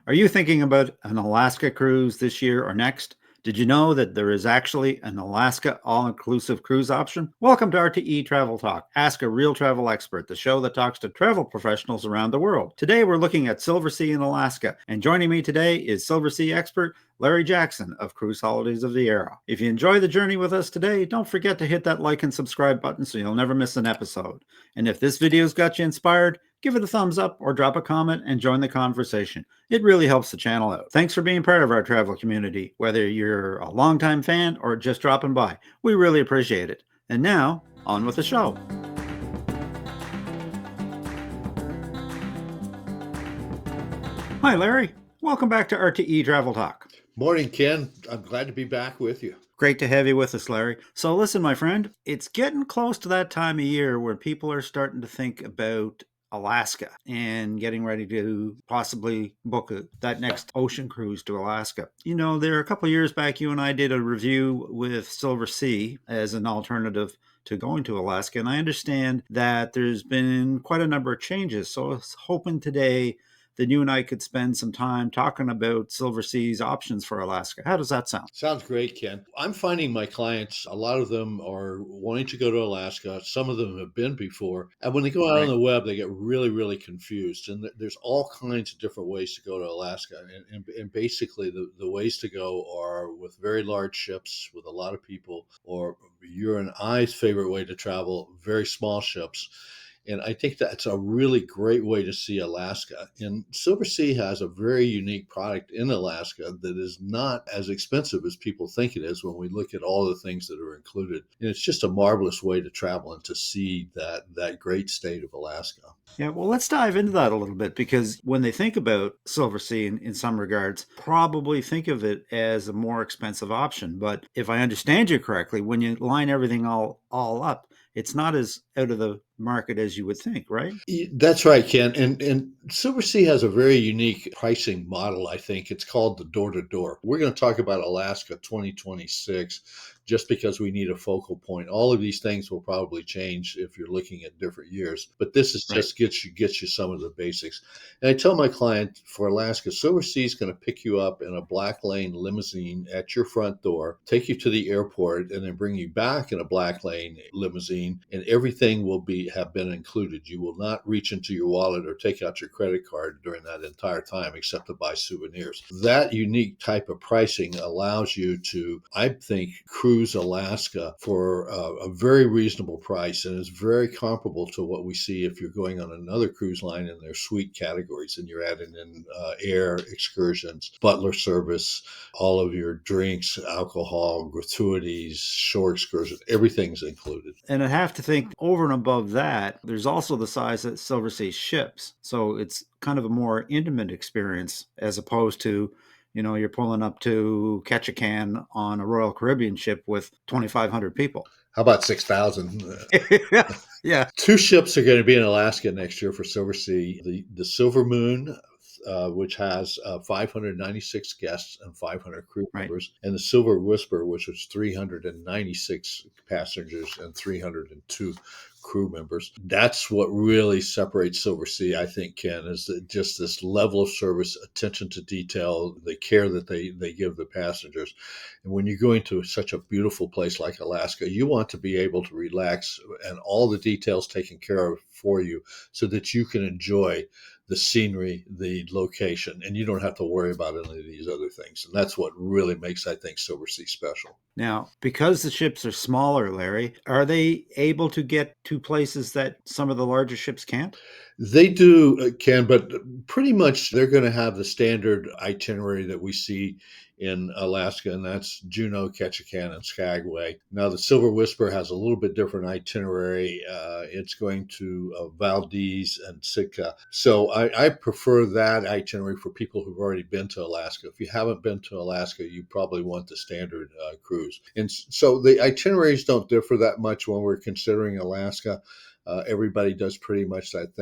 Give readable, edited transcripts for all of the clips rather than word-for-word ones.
Are you thinking about an Alaska cruise this year or next? Did you know that there is actually an Alaska all-inclusive cruise option? Welcome to RTE-Travel Talk. Ask a real travel expert, the show that talks to travel professionals around the world. Today we're looking at Silversea in Alaska, and joining me today is Silversea expert Larry Jackson of Cruise Holidays of Viera. If you enjoy the journey with us today, don't forget to hit that like and subscribe button so you'll never miss an episode. And if this video's got you inspired, give it a thumbs up or drop a comment and join the conversation. It really helps the channel out. Thanks for being part of our travel community, whether you're a longtime fan or just dropping by. We really appreciate it. And now, on with the show. Hi, Larry. Welcome back to RTE Travel Talk. Morning, Ken. I'm glad to be back with you. Great to have you with us, Larry. So listen, my friend, it's getting close to that time of year where people are starting to think about Alaska and getting ready to possibly book that next ocean cruise to Alaska. You know, there are a couple of years back, you and I did a review with Silversea as an alternative to going to Alaska, and I understand that there's been quite a number of changes. So I was hoping today that you and I could spend some time talking about Silversea's options for Alaska. How does that sound? Sounds great, Ken. I'm finding my clients, a lot of them are wanting to go to Alaska. Some of them have been before. And when they go out on Right. the web, they get really, really confused. And there's all kinds of different ways to go to Alaska. And basically, the ways to go are with very large ships with a lot of people, or your and I's favorite way to travel, very small ships. And I think that's a really great way to see Alaska. And Silversea has a very unique product in Alaska that is not as expensive as people think it is when we look at all the things that are included. And it's just a marvelous way to travel and to see that great state of Alaska. Yeah, well, let's dive into that a little bit because when they think about Silversea in some regards, probably think of it as a more expensive option. But if I understand you correctly, when you line everything all up, it's not as out of the market as you would think, right? That's right, Ken. And Silversea has a very unique pricing model, I think. It's called the door to door. We're going to talk about Alaska 2026 just because we need a focal point. All of these things will probably change if you're looking at different years, but this is Right. just gets you some of the basics. And I tell my client for Alaska, Silversea is going to pick you up in a black lane limousine at your front door, take you to the airport, and then bring you back in a black lane limousine, and everything will have been included. You will not reach into your wallet or take out your credit card during that entire time except to buy souvenirs. That unique type of pricing allows you to, I think, cruise Alaska for a very reasonable price, and is very comparable to what we see if you're going on another cruise line in their suite categories and you're adding in air excursions, butler service, all of your drinks, alcohol, gratuities, shore excursions, everything's included. And I have to think over and above that, there's also the size of Silversea ships. So it's kind of a more intimate experience as opposed to, you know, you're pulling up to Ketchikan on a Royal Caribbean ship with 2,500 people. How about 6,000? Yeah. Two ships are going to be in Alaska next year for Silversea. The Silver Moon, which has 596 guests and 500 crew Right. members, and the Silver Whisper, which is 396 passengers and 302 crew members. That's what really separates Silversea, I think, Ken, is just this level of service, attention to detail, the care that they give the passengers. And when you're going to such a beautiful place like Alaska, you want to be able to relax and all the details taken care of for you so that you can enjoy the scenery, the location, and you don't have to worry about any of these other things. And that's what really makes, I think, Silversea special. Now, because the ships are smaller, Larry, are they able to get to places that some of the larger ships can't? They do, Ken, but pretty much they're going to have the standard itinerary that we see in Alaska, and that's Juneau, Ketchikan, and Skagway. Now, the Silver Whisper has a little bit different itinerary. It's going to Valdez and Sitka. So I prefer that itinerary for people who've already been to Alaska. If you haven't been to Alaska, you probably want the standard cruise. And so the itineraries don't differ that much when we're considering Alaska. Everybody does pretty much that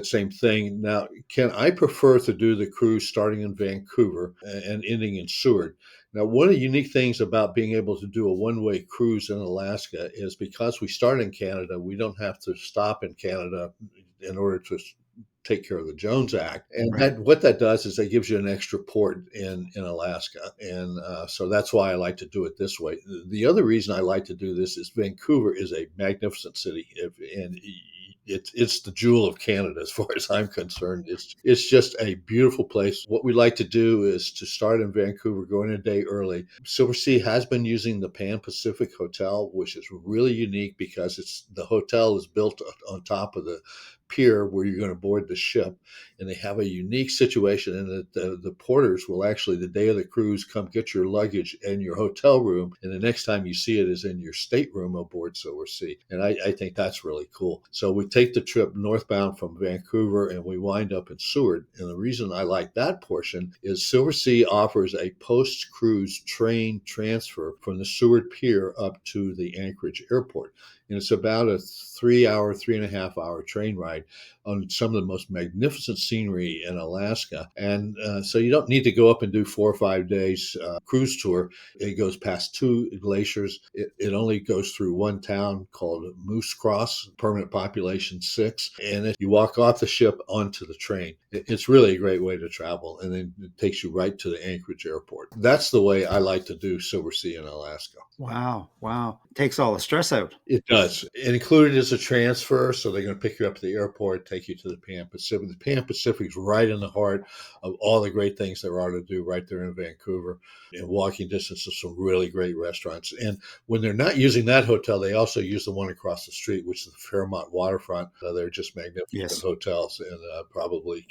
same thing. Now, Ken, I prefer to do the cruise starting in Vancouver and ending in Seward. Now, one of the unique things about being able to do a one-way cruise in Alaska is because we start in Canada, we don't have to stop in Canada in order to take care of the Jones Act. And Right. what that does is it gives you an extra port in Alaska. And so that's why I like to do it this way. The other reason I like to do this is Vancouver is a magnificent city. And it's the jewel of Canada as far as I'm concerned. It's just a beautiful place. What we like to do is to start in Vancouver, going a day early. Silversea has been using the Pan Pacific Hotel, which is really unique because the hotel is built on top of the pier where you're going to board the ship, and they have a unique situation in that the porters will actually, the day of the cruise, come get your luggage and your hotel room, and the next time you see it is in your stateroom aboard Silversea. And I think that's really cool. So we take the trip northbound from Vancouver and we wind up in Seward. And the reason I like that portion is Silversea offers a post-cruise train transfer from the Seward Pier up to the Anchorage Airport. And it's about a 3 hour, 3.5 hour train ride on some of the most magnificent scenery in Alaska. And so you don't need to go up and do 4 or 5 days cruise tour. It goes past 2 glaciers. It only goes through one town called Moose Cross, permanent population 6. And then you walk off the ship onto the train. It's really a great way to travel. And then it takes you right to the Anchorage Airport. That's the way I like to do Silversea in Alaska. Wow. Wow. Takes all the stress out. It does. And included is a transfer. So they're going to pick you up at the airport, take you to the Pan Pacific. The Pan Pacific is right in the heart of all the great things there are to do right there in Vancouver. In walking distance of some really great restaurants. And when they're not using that hotel, they also use the one across the street, which is the Fairmont Waterfront. They're just magnificent Yes. hotels, and probably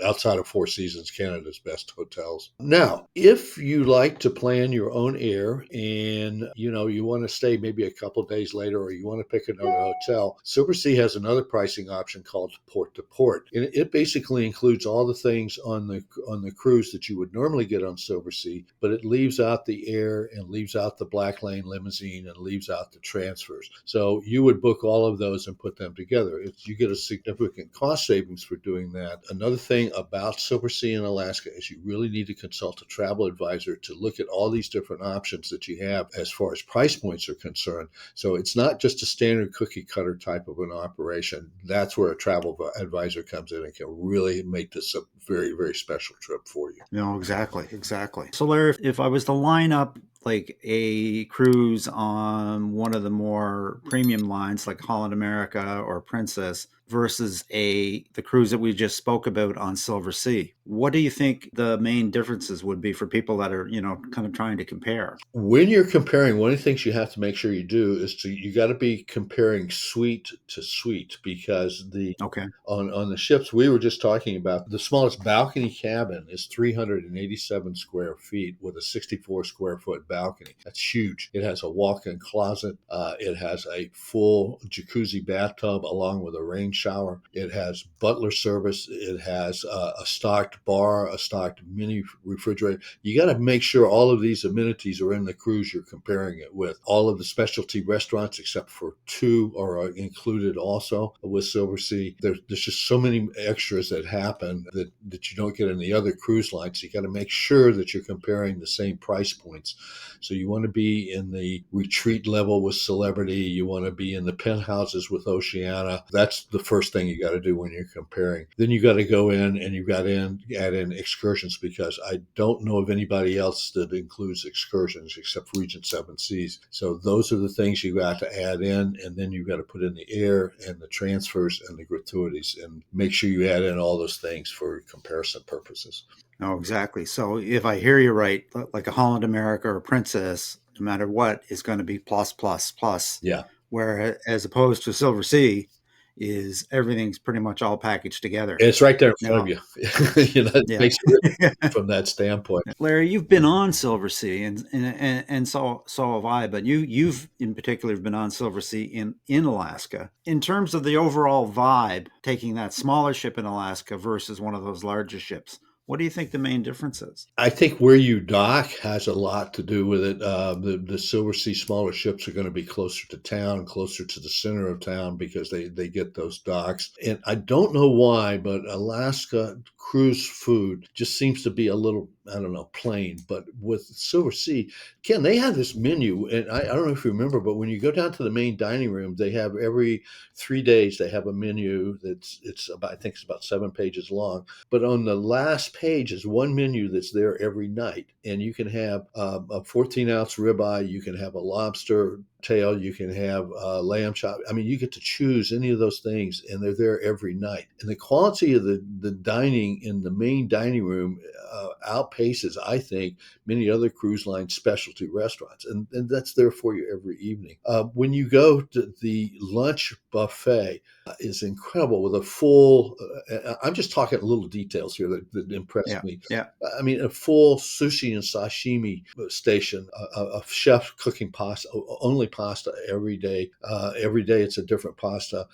outside of Four Seasons, Canada's best hotels. Now, if you like to plan your own air and you want to stay maybe a couple days later, or you want to pick another hotel, Silversea has another pricing option called port to port. And it basically includes all the things on the cruise that you would normally get on Silversea, but it leaves out the air and leaves out the Black Lane limousine and leaves out the transfers. So you would book all of those and put them together. You get a significant cost savings for doing that. Another thing about Silversea in Alaska is you really need to consult a travel advisor to look at all these different options that you have as far as price points are concerned. So it's not just a standard cookie cutter type of an operation. That's where a travel advisor comes in and can really make this a very, very special trip for you. No, exactly. So Larry, if I was to line up like a cruise on one of the more premium lines like Holland America or Princess versus the cruise that we just spoke about on Silversea, what do you think the main differences would be for people that are, kind of trying to compare? When you're comparing, one of the things you have to make sure you do is you got to be comparing suite to suite, because Okay. on the ships we were just talking about, the smallest balcony cabin is 387 square feet with a 64 square foot balcony. That's huge. It has a walk-in closet. It has a full jacuzzi bathtub along with a rain shower. It has butler service. It has a stocked bar, a stocked mini refrigerator. You got to make sure all of these amenities are in the cruise you're comparing it with. All of the specialty restaurants, except for 2, are included also with Silversea. There's just so many extras that happen that you don't get in the other cruise lines. You got to make sure that you're comparing the same price points. So you want to be in the retreat level with Celebrity. You want to be in the penthouses with Oceania. That's the first thing you got to do when you're comparing. Then you got to go in and you got to add in excursions, because I don't know of anybody else that includes excursions except for Regent Seven Seas. So those are the things you got to add in, and then you got to put in the air and the transfers and the gratuities, and make sure you add in all those things for comparison purposes. Oh, exactly. So if I hear you right, like a Holland America or Princess, no matter what, is going to be plus, plus, plus. Yeah. Where as opposed to Silversea is everything's pretty much all packaged together. And it's right there in front of Now, you. It yeah. makes it really from that standpoint. Larry, you've been on Silversea, and so have I. But you've in particular been on Silversea in Alaska. In terms of the overall vibe, taking that smaller ship in Alaska versus one of those larger ships, What do you think the main difference is? I think where you dock has a lot to do with it. The Silversea smaller ships are going to be closer to town, closer to the center of town because they get those docks. And I don't know why, but Alaska cruise food just seems to be a little, I don't know, plain. But with Silversea, Ken, they have this menu, and I don't know if you remember, but when you go down to the main dining room, they have every 3 days they have a menu that's it's about I think it's about 7 pages long, but on the last page is one menu that's there every night, and you can have a 14-ounce ribeye, you can have a lobster tail, you can have lamb chop. I mean, you get to choose any of those things, and they're there every night. And the quality of the dining in the main dining room outpaces, I think, many other cruise line specialty restaurants, and that's there for you every evening. When you go to the lunch buffet, is incredible with a full. I'm just talking little details here that impressed Yeah, me. yeah. I mean, a full sushi and sashimi station, a chef cooking pasta, only pasta every day. Every day it's a different pasta.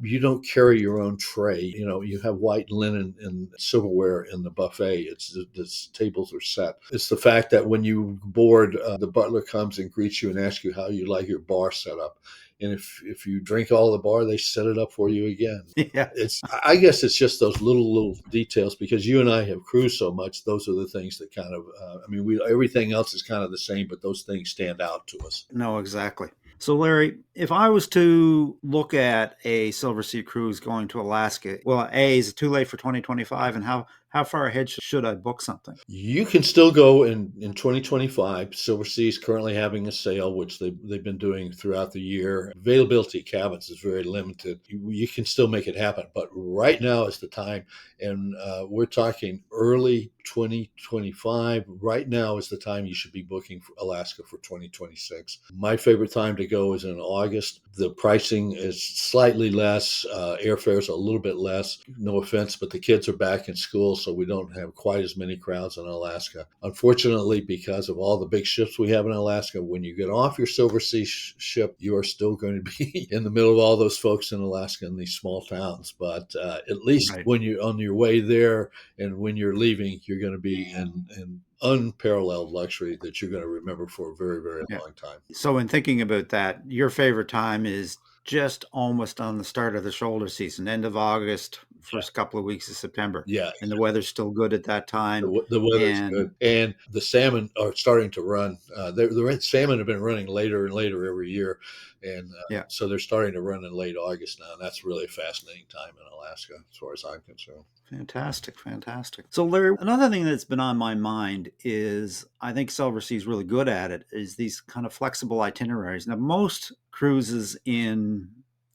You don't carry your own tray. You know, you have white linen and silverware in the buffet. The tables are set. It's the fact that when you board, the butler comes and greets you and asks you how you like your bar set up. And if you drink all the bar, they set it up for you again. Yeah. It's I guess it's just those little details because you and I have cruised so much. Those are the things that kind of I mean, we everything else is kind of the same, but those things stand out to us. No, exactly. So, Larry, if I was to look at a Silversea cruise going to Alaska, well, A, is it too late for 2025? And how far ahead should I book something? You can still go in 2025. Silversea is currently having a sale, which they've been doing throughout the year. Availability of cabins is very limited. You can still make it happen, but right now is the time, and we're talking early 2025. Right now is the time you should be booking for Alaska for 2026. My favorite time to go is in August. The pricing is slightly less, airfare is a little bit less. No offense, but the kids are back in school, so we don't have quite as many crowds in Alaska. Unfortunately, because of all the big ships we have in Alaska, when you get off your Silversea ship, you are still going to be in the middle of all those folks in Alaska in these small towns. But at least Right. when you're on your way there and when you're leaving, you're going to be in unparalleled luxury that you're going to remember for a very, very Yeah. long time. So, in thinking about that, your favorite time is just almost on the start of the shoulder season, end of August, Yeah, first couple of weeks of September, yeah. and the weather's still good at that time. The weather's And good, and the salmon are starting to run. The salmon have been running later and later every year, and yeah, so they're starting to run in late August now. And that's really a fascinating time in Alaska, as far as I'm concerned. fantastic, fantastic. So, Larry, another thing that's been on my mind is I think Silversea is really good at it is these kind of flexible itineraries. Now, most cruises in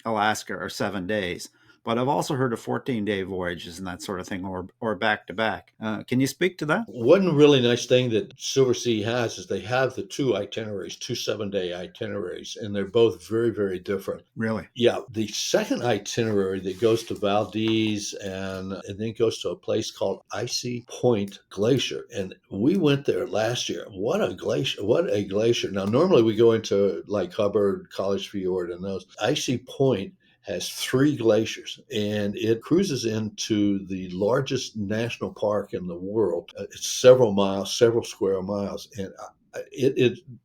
Alaska are 7 days, but I've also heard of 14-day voyages and that sort of thing, or back to back. Can you speak to that? One really nice thing that Silversea has is they have the two itineraries, two 7 day itineraries, and they're both very, very different. Really? Yeah, the second itinerary that goes to Valdez and then goes to a place called Icy Point Glacier. And we went there last year. What a glacier! What a glacier. Now, normally we go into like Hubbard, College Fjord, and those. Icy Point has three glaciers and it cruises into the largest national park in the world. It's several miles, several square miles. And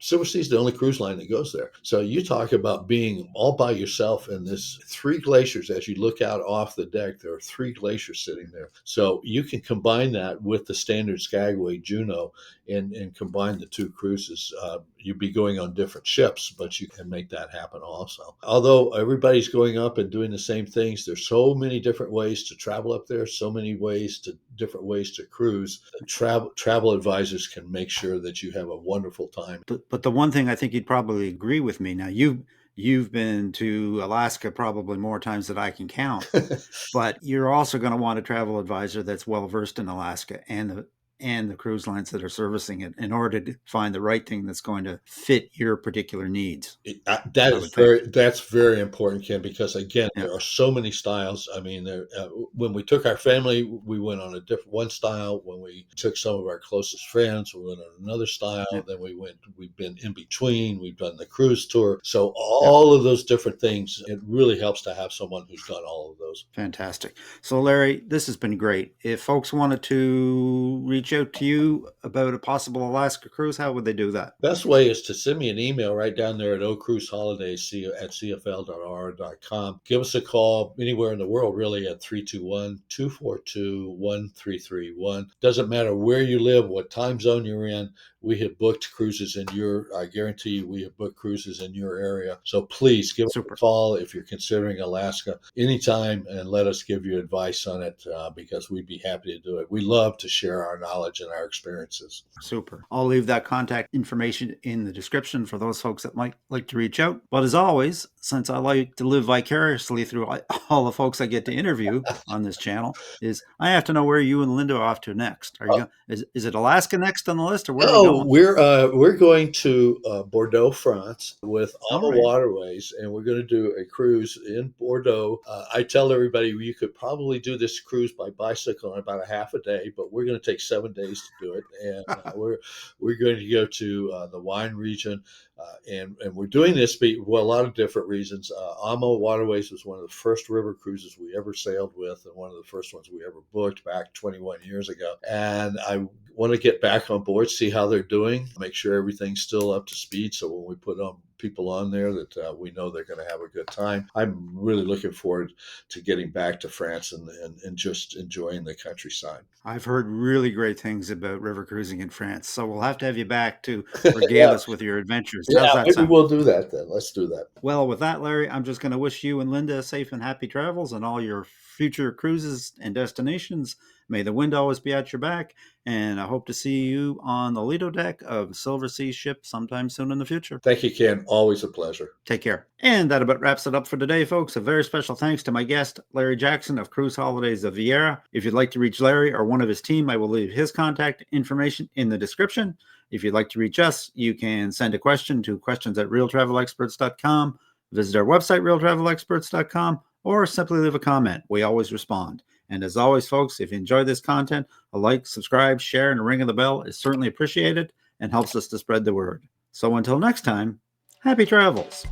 Silversea is the only cruise line that goes there. So you talk about being all by yourself in this three glaciers. As you look out off the deck, there are three glaciers sitting there. So you can combine that with the standard Skagway Juneau and combine the two cruises. You'd be going on different ships, but you can make that happen also. Although everybody's going up and doing the same things, there's so many different ways to travel up there, so many ways to different ways to cruise. Travel advisors can make sure that you have a wonderful time. But the one thing I think you'd probably agree with me now, you've been to Alaska probably more times than I can count, but you're also going to want a travel advisor that's well versed in Alaska and and the cruise lines that are servicing it in order to find the right thing that's going to fit your particular needs. I would think. That's very important, Ken, because again, Yeah. there are so many styles. I mean, when we took our family, we went on a different one style. When we took some of our closest friends, we went on another style. Yeah. Then we've been in between. We've done the cruise tour. So Yeah. all of those different things, it really helps to have someone who's done all of those. Fantastic. So, Larry, this has been great. If folks wanted to reach out to you about a possible Alaska cruise, how would they do that? Best way is to send me an email right down there at ocruiseholidays@cfl.r.com. Give us a call anywhere in the world, really, at 321-242-1331. Doesn't matter where you live, what time zone you're in. We have booked cruises I guarantee you, we have booked cruises in your area. So please give us a Super. call if you're considering Alaska anytime and let us give you advice on it because we'd be happy to do it. We love to share our knowledge and our experiences. Super. I'll leave that contact information in the description for those folks that might like to reach out. But as always, since I like to live vicariously through all the folks I get to interview on this channel, I have to know where you and Linda are off to next. Are you going? Is it Alaska next on the list, or where are we No, going? we're going to Bordeaux, France, with All AMA right. Waterways, and we're going to do a cruise in Bordeaux. I tell everybody you could probably do this cruise by bicycle in about a half a day, but we're going to take 7 days to do it, and we're going to go to the wine region, and we're doing this for a lot of different reasons. AMA Waterways was one of the first river cruises we ever sailed with, and one of the first ones we ever booked back 21 years ago, and I want to get back on board, see how they're doing, make sure everything's still up to speed. So when we put people on there that we know they're going to have a good time. I'm really looking forward to getting back to France and just enjoying the countryside. I've heard really great things about river cruising in France, so we'll have to have you back to regale Yeah, us with your adventures. How's yeah, that maybe sound? we'll do that then. Let's do that. Well, with that, Larry, I'm just going to wish you and Linda safe and happy travels and all your future cruises and destinations. May the wind always be at your back, and I hope to see you on the Lido deck of Silversea ship sometime soon in the future. Thank you, Ken. Always a pleasure. Take care. And that about wraps it up for today, folks. A very special thanks to my guest, Larry Jackson of Cruise Holidays of Viera. If you'd like to reach Larry or one of his team, I will leave his contact information in the description. If you'd like to reach us, you can send a question to questions@realtravelexperts.com, visit our website, realtravelexperts.com, or simply leave a comment. We always respond. And as always, folks, if you enjoy this content, a like, subscribe, share, and a ring of the bell is certainly appreciated and helps us to spread the word. So until next time, happy travels.